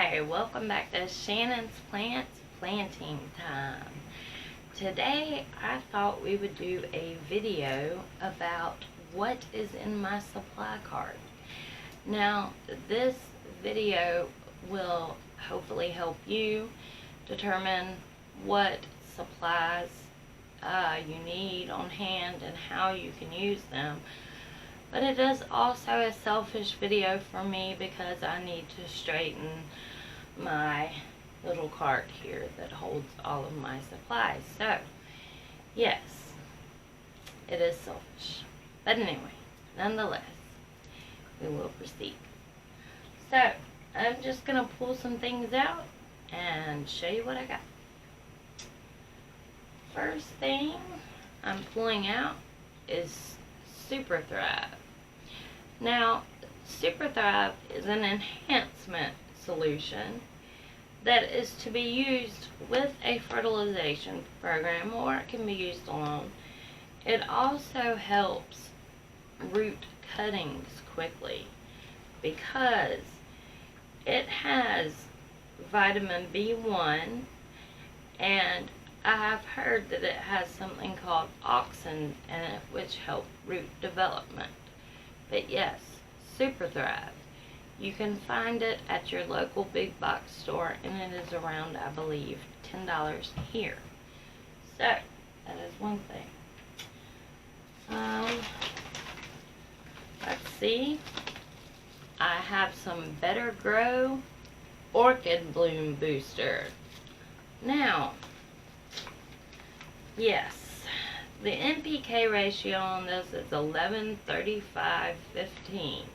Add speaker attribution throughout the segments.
Speaker 1: Hi, welcome back to Shannon's Plants Planting Time. Today I thought we would do a video about what is in my supply cart. Now this video will hopefully help you determine what supplies you need on hand and how you can use them. But it is also a selfish video for me because I need to straighten my little cart here that holds all of my supplies. So, yes, it is selfish. But anyway, nonetheless, we will proceed. So, I'm just going to pull some things out and show you what I got. First thing I'm pulling out is Super Thrive. Now, Super Thrive is an enhancement solution that is to be used with a fertilization program, or it can be used alone. It also helps root cuttings quickly because it has vitamin B1, and I have heard that it has something called auxin in it which help root development. But yes, Super Thrive. You can find it at your local big box store, and it is around, I believe, $10 here. So, that is one thing. Let's see. I have some Better Grow Orchid Bloom Booster. Now, yes, the NPK ratio on this is 11:35:15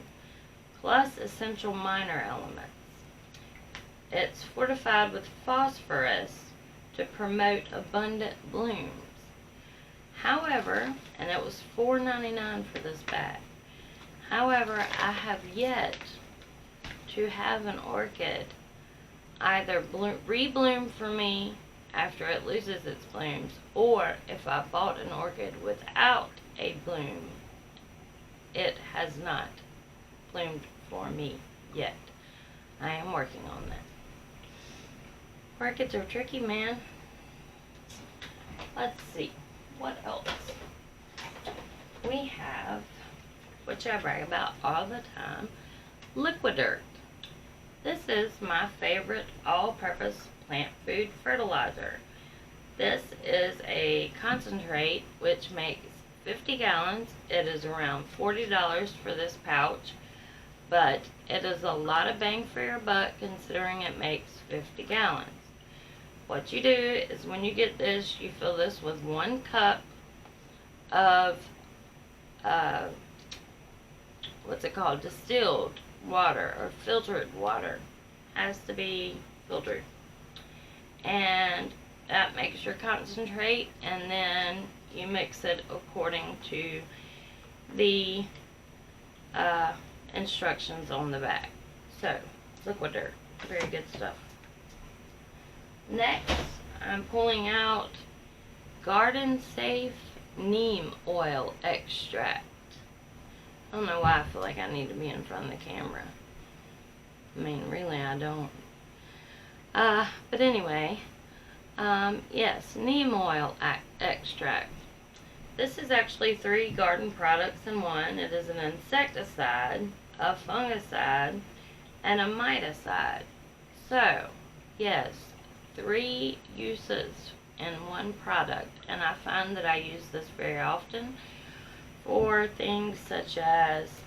Speaker 1: plus essential minor elements. It's fortified with phosphorus to promote abundant blooms. However, and it was $4.99 for this bag. However, I have yet to have an orchid either rebloom for me after it loses its blooms, or if I bought an orchid without a bloom, it has not bloomed for me yet. I am working on that. Orchids are tricky, man. Let's see, what else? We have, which I brag about all the time, Liquidirt. This is my favorite all-purpose plant food fertilizer. This is a concentrate which makes 50 gallons. It is around $40 for this pouch, but it is a lot of bang for your buck considering it makes 50 gallons. What you do is when you get this, you fill this with 1 cup of what's it called? Distilled water or filtered water. Has to be filtered. And that makes your concentrate, and then you mix it according to the instructions on the back. So, Liquidirt, very good stuff. Next, I'm pulling out Garden Safe Neem Oil Extract. I don't know why I feel like I need to be in front of the camera. I mean, really, I don't. But anyway, yes, neem oil extract. This is actually 3 garden products in one. It is an insecticide, a fungicide, and a miticide. So, yes, 3 uses in one product, and I find that I use this very often for things such as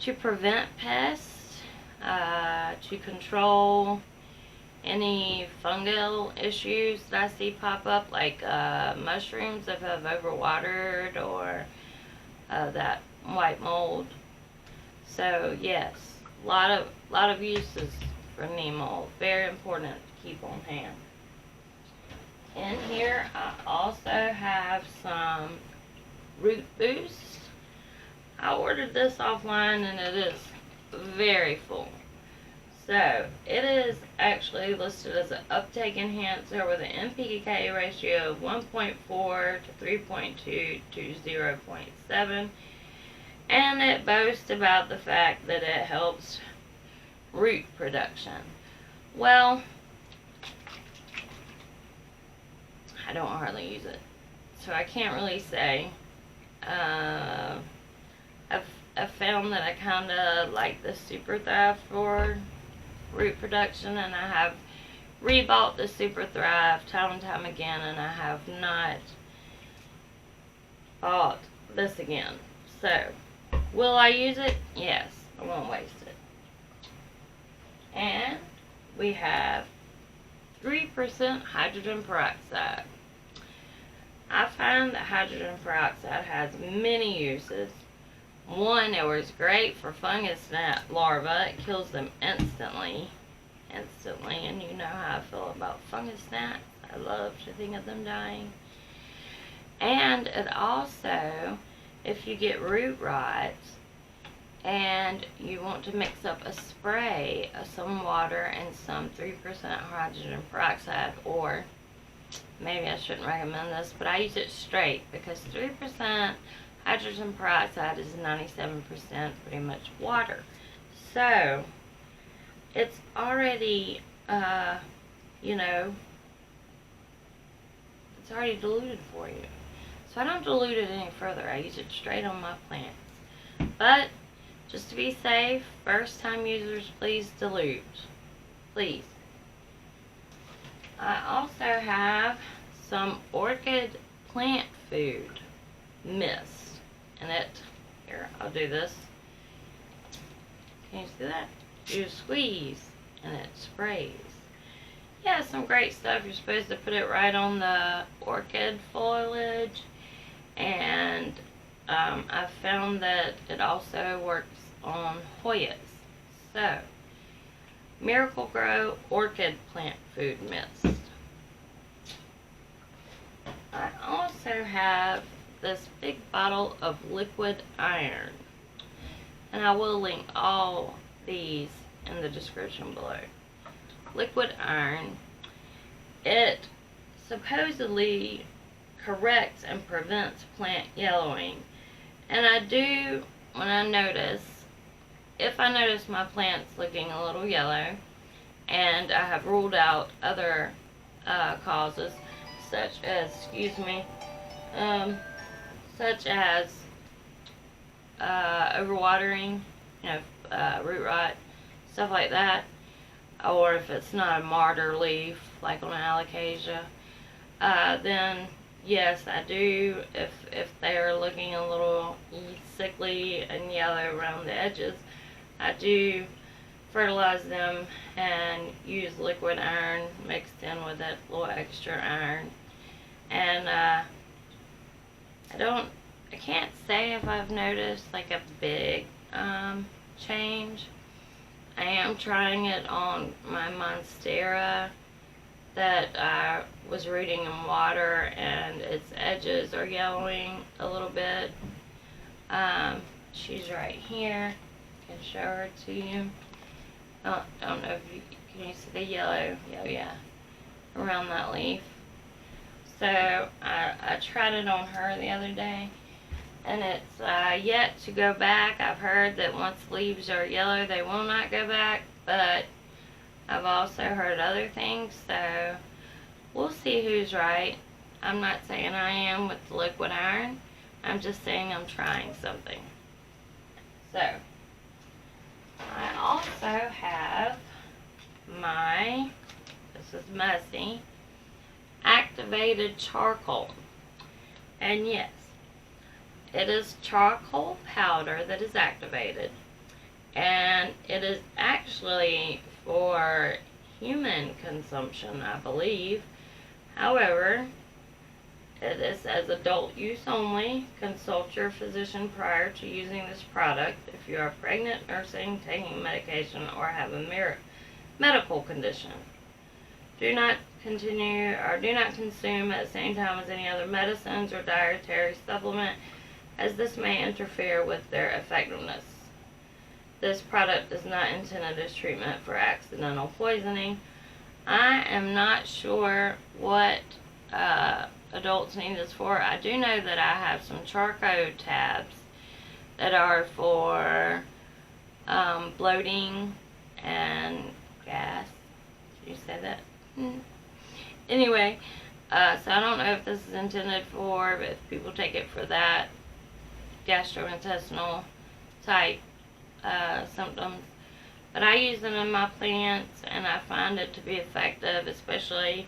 Speaker 1: to prevent pests, to control any fungal issues that I see pop up, like mushrooms that have overwatered, or that white mold. So yes, a lot of uses for neem oil. Very important to keep on hand. In here, I also have some Root Boost. I ordered this offline and it is very full. So, it is actually listed as an uptake enhancer with an NPK ratio of 1.4 to 3.2 to 0.7. And it boasts about the fact that it helps root production. Well, I don't hardly use it, so I can't really say. I've found that I kind of like the Super Thrive for root production, and I have rebought the Super Thrive time and time again, and I have not bought this again. So, will I use it? Yes. I won't waste it. And we have 3% hydrogen peroxide. I find that hydrogen peroxide has many uses. One, it works great for fungus gnat larvae. It kills them instantly, and you know how I feel about fungus gnats. I love to think of them dying. And it also, if you get root rot and you want to mix up a spray of some water and some 3% hydrogen peroxide, or maybe I shouldn't recommend this, but I use it straight because 3% hydrogen peroxide is 97% pretty much water. So, it's already, it's already diluted for you. So I don't dilute it any further. I use it straight on my plants. But, just to be safe, first time users, please dilute. Please. I also have some orchid plant food mist. And here, I'll do this. Can you see that? You squeeze and it sprays. Yeah, some great stuff. You're supposed to put it right on the orchid foliage. And I've found that it also works on Hoyas. So, Miracle Grow Orchid Plant Food Mist. I also have this big bottle of liquid iron, and I will link all these in the description below. Liquid iron, it supposedly corrects and prevents plant yellowing, and I do, when I notice, if I notice my plants looking a little yellow, and I have ruled out other causes such as, such as overwatering, root rot, stuff like that, or if it's not a martyr leaf like on an alocasia, then yes, I do. If they're looking a little sickly and yellow around the edges, I do fertilize them and use liquid iron mixed in with it, a little extra iron. And I can't say if I've noticed like a big change. I am trying it on my monstera that I was rooting in water, and its edges are yellowing a little bit. She's right here. I can show her to you. I don't know if you can see the yellow, around that leaf. So I tried it on her the other day, and it's yet to go back. I've heard that once leaves are yellow, they will not go back, but I've also heard other things, so we'll see who's right. I'm not saying I am with the liquid iron. I'm just saying I'm trying something. So, I also have this is messy, activated charcoal. And yes, it is charcoal powder that is activated, and it is actually for human consumption, I believe. However, it says adult use only. Consult your physician prior to using this product if you are pregnant, nursing, taking medication, or have a medical condition. Do not consume at the same time as any other medicines or dietary supplement, as this may interfere with their effectiveness. This product is not intended as treatment for accidental poisoning. I am not sure what adults need this for. I do know that I have some charcoal tabs that are for bloating and gas. you say that? Anyway, so I don't know if this is intended for, but if people take it for that gastrointestinal type symptoms. But I use them in my plants, and I find it to be effective, especially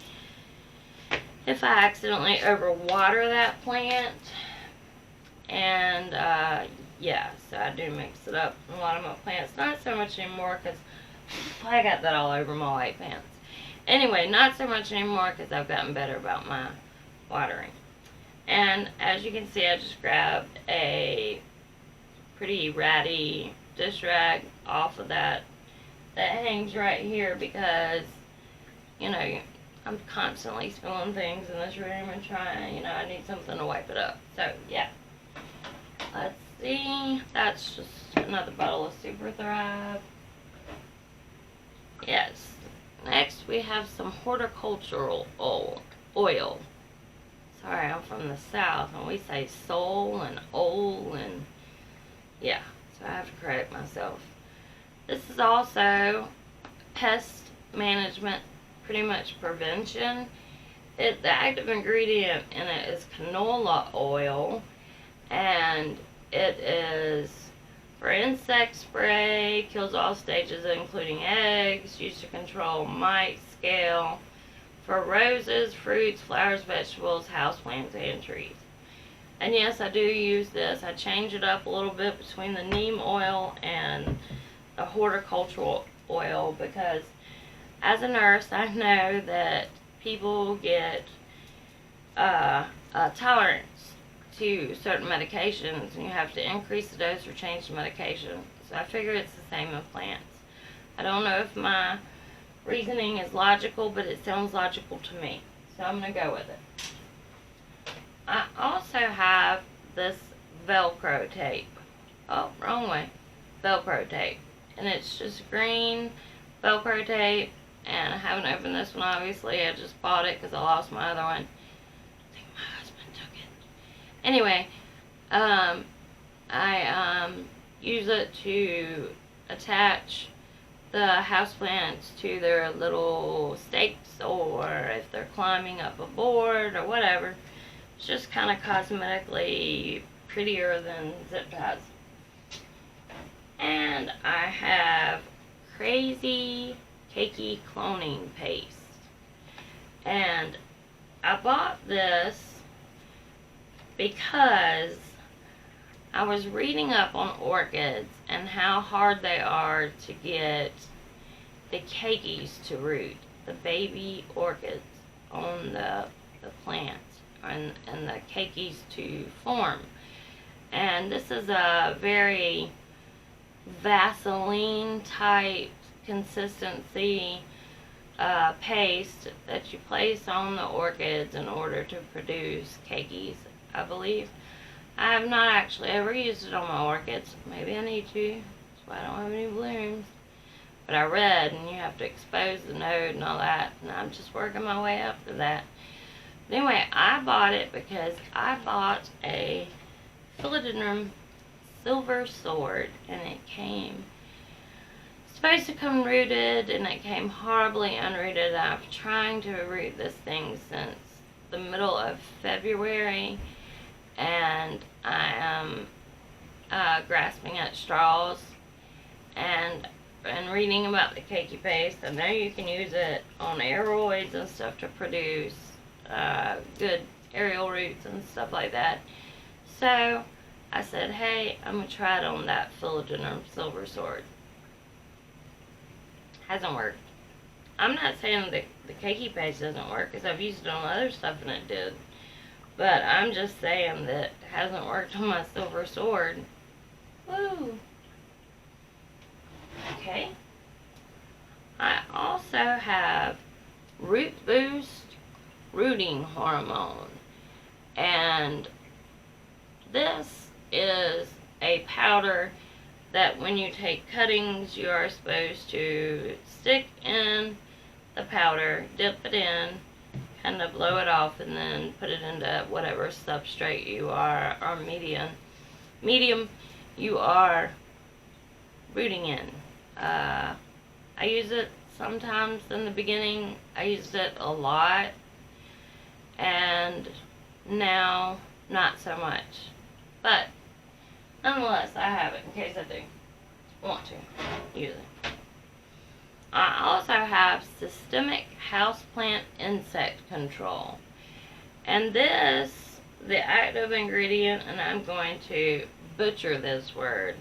Speaker 1: if I accidentally overwater that plant. And yeah, so I do mix it up in a lot of my plants. Not so much anymore because I got that all over my white pants. Anyway, not so much anymore because I've gotten better about my watering. And as you can see, I just grabbed a pretty ratty dish rag off of that hangs right here because, you know, I'm constantly spilling things in this room and trying, you know, I need something to wipe it up. So, yeah. Let's see. That's just another bottle of Super Thrive. Yes. Next, we have some horticultural oil. Sorry, I'm from the South, and we say soul and oil, and yeah, so I have to correct myself. This is also pest management, pretty much prevention. The active ingredient in it is canola oil, and it is for insect spray, kills all stages including eggs, used to control mite, scale, for roses, fruits, flowers, vegetables, houseplants, and trees. And yes, I do use this. I change it up a little bit between the neem oil and the horticultural oil because as a nurse, I know that people get a tolerance to certain medications, and you have to increase the dose or change the medication. So I figure it's the same with plants. I don't know if my reasoning is logical, but it sounds logical to me. So I'm going to go with it. I also have this Velcro tape. Oh, wrong way. Velcro tape. And it's just green Velcro tape. And I haven't opened this one, obviously. I just bought it because I lost my other one. I think my husband took it. Anyway, I use it to attach the houseplants to their little stakes, or if they're climbing up a board or whatever. It's just kind of cosmetically prettier than zip ties. And I have Crazy Cakey cloning paste. And I bought this because I was reading up on orchids and how hard they are to get the cakeys to root, the baby orchids on the plant, and the cakeys to form. And this is a very Vaseline type consistency paste that you place on the orchids in order to produce cakeys, I believe. I have not actually ever used it on my orchids. Maybe I need to. That's why I don't have any blooms. But I read, and you have to expose the node and all that, and I'm just working my way up to that. But anyway, I bought it because I bought a philodendron silver sword, and it came supposed to come rooted, and it came horribly unrooted. I've been trying to root this thing since the middle of February, and I am grasping at straws and reading about the cakey paste. I know you can use it on aeroids and stuff to produce good aerial roots and stuff like that. So I said, hey, I'm going to try it on that philodendron silver sword. Hasn't worked. I'm not saying that the cakey paste doesn't work, because I've used it on other stuff and it did. But I'm just saying that it hasn't worked on my silver sword. Woo! Okay. I also have Root Boost Rooting Hormone. And this is a powder that when you take cuttings, you are supposed to stick in the powder, dip it in, kind of blow it off, and then put it into whatever substrate you are, or medium you are rooting in. I use it sometimes in the beginning. I used it a lot, and now not so much. But nonetheless, I have it in case I do want to use it. I also have systemic houseplant insect control. And this, the active ingredient, and I'm going to butcher this word,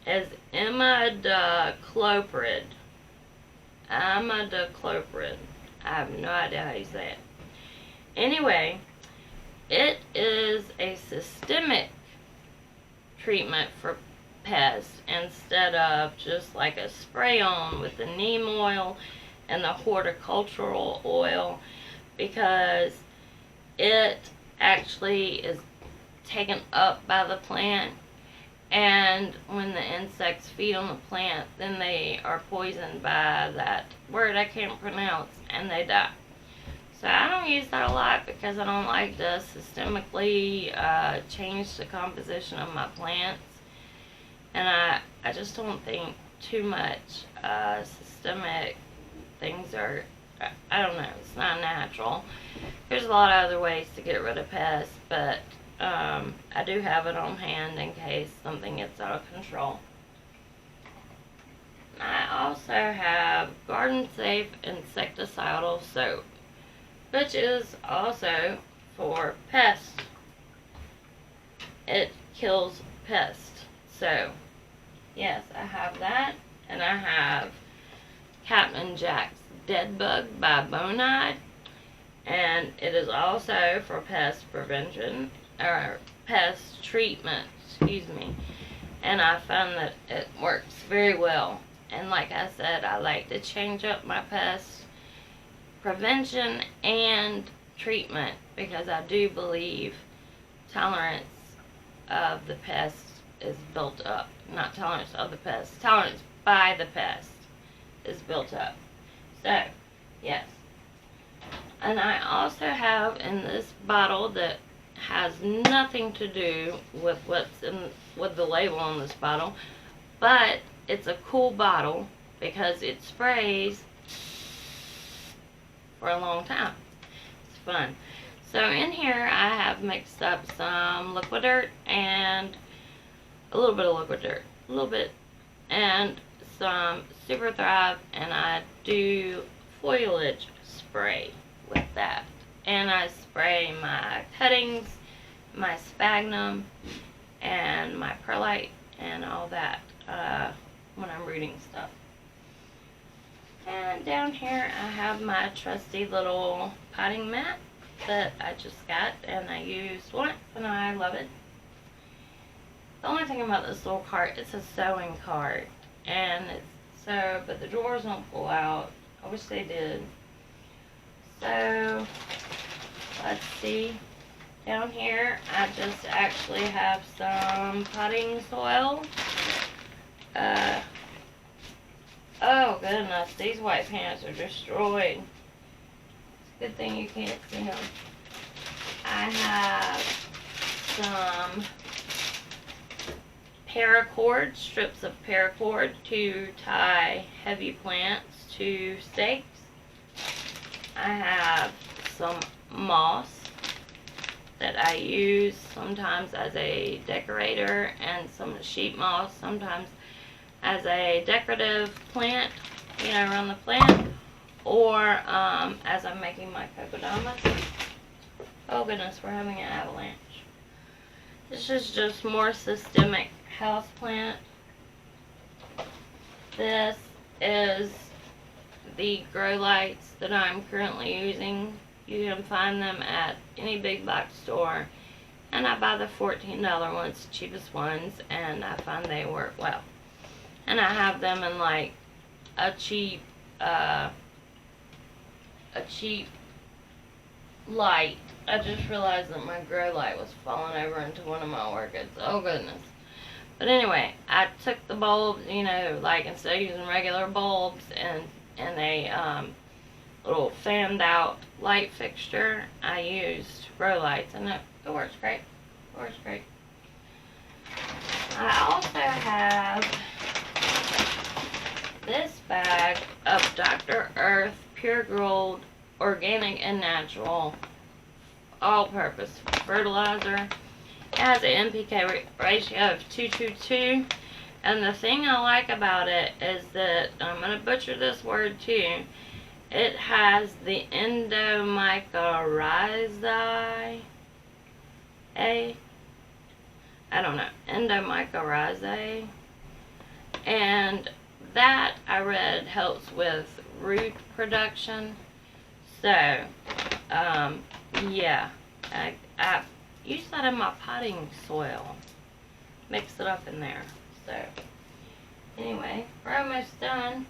Speaker 1: is imidacloprid. Imidacloprid. I have no idea how you say it. Anyway, it is a systemic treatment for pests instead of just like a spray-on with the neem oil and the horticultural oil, because it actually is taken up by the plant, and when the insects feed on the plant, then they are poisoned by that word I can't pronounce, and they die. So I don't use that a lot because I don't like to systemically change the composition of my plants, and I just don't think too much systemic things are, I don't know, it's not natural. There's a lot of other ways to get rid of pests, but I do have it on hand in case something gets out of control. I also have garden safe insecticidal soap, which is also for pests. It kills pests. So, yes, I have that, and I have Captain Jack's Dead Bug by Bonide, and it is also for pest prevention, or pest treatment, excuse me, and I found that it works very well. And like I said, I like to change up my pest prevention and treatment, because I do believe tolerance of the pest is built up. Not tolerance of the pest, tolerance by the pest is built up. So, yes. And I also have in this bottle that has nothing to do with what's in with the label on this bottle, but it's a cool bottle because it sprays for a long time. It's fun. So in here I have mixed up some liquid dirt and a little bit of liquid dirt, a little bit, and some Super Thrive, and I do foliage spray with that. And I spray my cuttings, my sphagnum, and my perlite, and all that when I'm rooting stuff. And down here I have my trusty little potting mat that I just got, and I used once, and I love it. The only thing about this little cart, it's a sewing cart, and but the drawers don't pull out. I wish they did. So, let's see. Down here, I just actually have some potting soil. Oh goodness, these white pants are destroyed. It's a good thing you can't see them. I have some paracord, strips of paracord to tie heavy plants to stakes. I have some moss that I use sometimes as a decorator, and some sheet moss sometimes as a decorative plant, you know, around the plant, or as I'm making my kokodamas. Oh goodness, we're having an avalanche. This is just more systemic houseplant. This is the grow lights that I'm currently using. You can find them at any big box store, and I buy the $14 ones, the cheapest ones, and I find they work well. And I have them in like a cheap light. I just realized that my grow light was falling over into one of my orchids. Oh goodness. But anyway, I took the bulbs, you know, like instead of using regular bulbs and a little fanned out light fixture, I used grow lights, and it works great. It works great. I also have this bag of Dr. Earth Pure Gold Organic and Natural All-Purpose Fertilizer. It has an NPK ratio of 2:2. And the thing I like about it is that, I'm going to butcher this word too, it has the endomycorrhizae, endomycorrhizae, and that I read helps with root production. So, yeah, I use that in my potting soil, mix it up in there. So, anyway, we're almost done.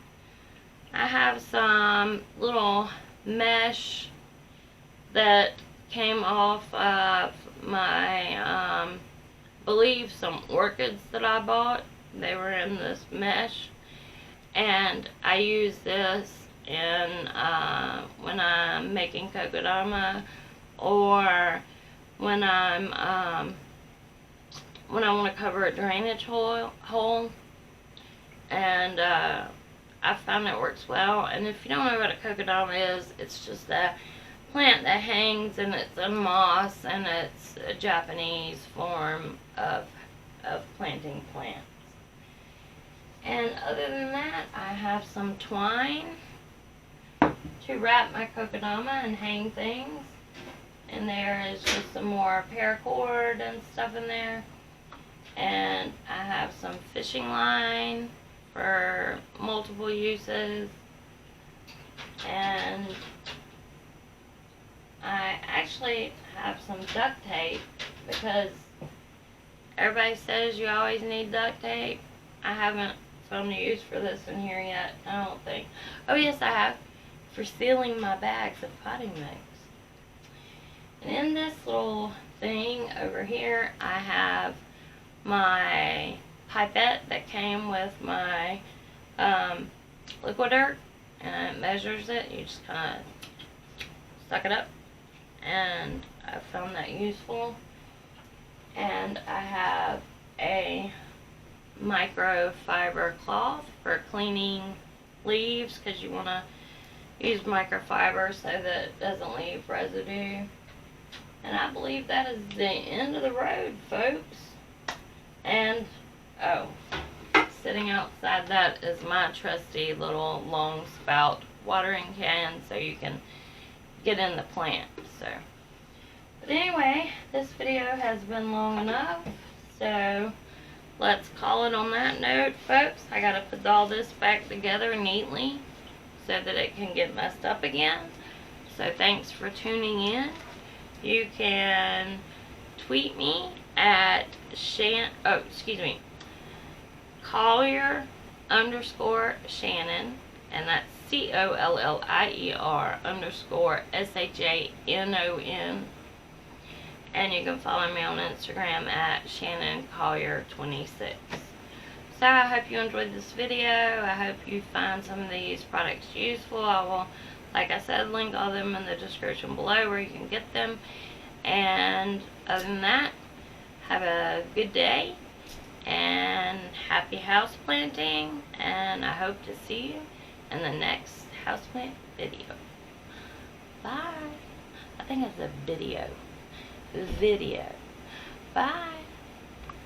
Speaker 1: I have some little mesh that came off of my, believe some orchids that I bought. They were in this mesh, and I use this in, when I'm making kokedama, or when I'm, when I want to cover a drainage hole, and I found it works well. And if you don't know what a kokedama is, it's just a plant that hangs, and it's a moss, and it's a Japanese form of planting plants. And other than that, I have some twine to wrap my kokedama and hang things. And there is just some more paracord and stuff in there. And I have some fishing line for multiple uses. And I actually have some duct tape, because everybody says you always need duct tape. I haven't found a use for this in here yet, I don't think. Oh yes, I have, for sealing my bags of potting mix. And in this little thing over here, I have my pipette that came with my liquider, and it measures it. You just kind of suck it up, and I found that useful. And I have a microfiber cloth for cleaning leaves, because you want to use microfiber so that it doesn't leave residue. And I believe that is the end of the road, folks. And, oh, sitting outside that is my trusty little long spout watering can, so you can get in the plant. So, but anyway, this video has been long enough, so let's call it on that note, folks. I gotta put all this back together neatly so that it can get messed up again. So thanks for tuning in. You can tweet me at Collier_Shanon, and that's COLLIER_SHANON. And you can follow me on Instagram at ShannonCollier26. So I hope you enjoyed this video. I hope you find some of these products useful. I will, like I said, link all of them in the description below where you can get them. And other than that, have a good day and happy house planting, and I hope to see you in the next houseplant video. Bye. I think it's a video. Bye.